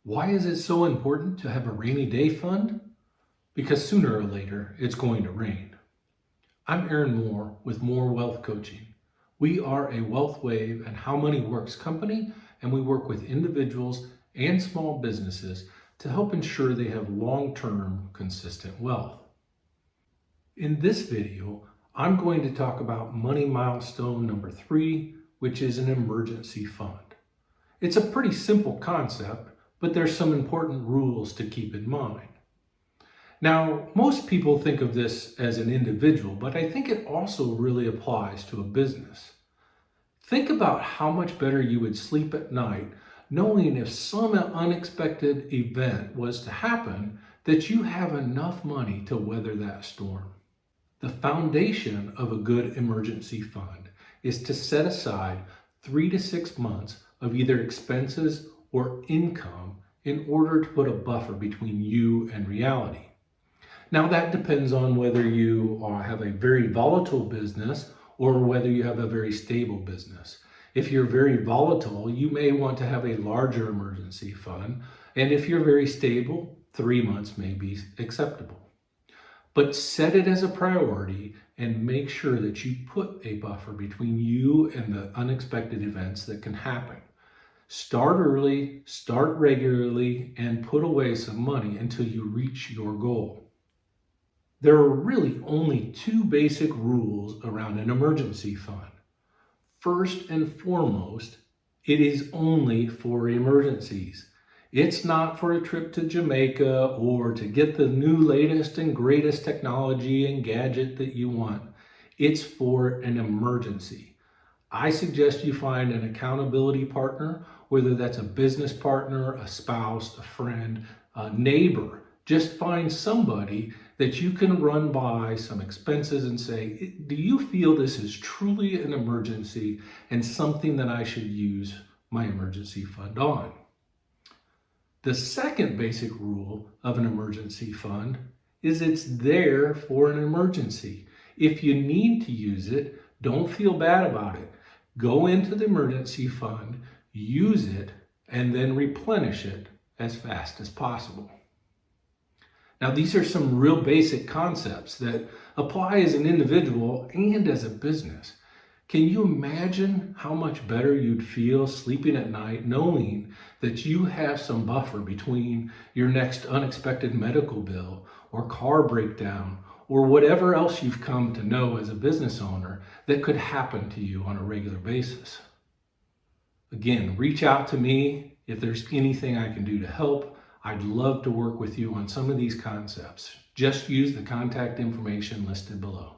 Why is it so important to have a rainy day fund? Because sooner or later, it's going to rain. I'm Aaron Moore with More Wealth Coaching. We are a Wealth Wave and How Money Works company, and we work with individuals and small businesses to help ensure they have long-term, consistent wealth. In this video, I'm going to talk about money milestone number 3, which is an emergency fund. It's a pretty simple concept, but there's some important rules to keep in mind. Now, most people think of this as an individual, but I think it also really applies to a business. Think about how much better you would sleep at night knowing if some unexpected event was to happen that you have enough money to weather that storm. The foundation of a good emergency fund is to set aside 3 to 6 months of either expenses or income in order to put a buffer between you and reality. Now that depends on whether you have a very volatile business or whether you have a very stable business. If you're very volatile, you may want to have a larger emergency fund, and if you're very stable, 3 months may be acceptable. But set it as a priority and make sure that you put a buffer between you and the unexpected events that can happen. Start early, start regularly, and put away some money until you reach your goal. There are really only 2 basic rules around an emergency fund. First and foremost, it is only for emergencies. It's not for a trip to Jamaica or to get the new latest and greatest technology and gadget that you want. It's for an emergency. I suggest you find an accountability partner, whether that's a business partner, a spouse, a friend, a neighbor. Just find somebody that you can run by some expenses and say, do you feel this is truly an emergency and something that I should use my emergency fund on? The second basic rule of an emergency fund is it's there for an emergency. If you need to use it, don't feel bad about it. Go into the emergency fund, use it, and then replenish it as fast as possible. Now, these are some real basic concepts that apply as an individual and as a business. Can you imagine how much better you'd feel sleeping at night knowing that you have some buffer between your next unexpected medical bill or car breakdown or whatever else you've come to know as a business owner that could happen to you on a regular basis? Again, reach out to me if there's anything I can do to help. I'd love to work with you on some of these concepts. Just use the contact information listed below.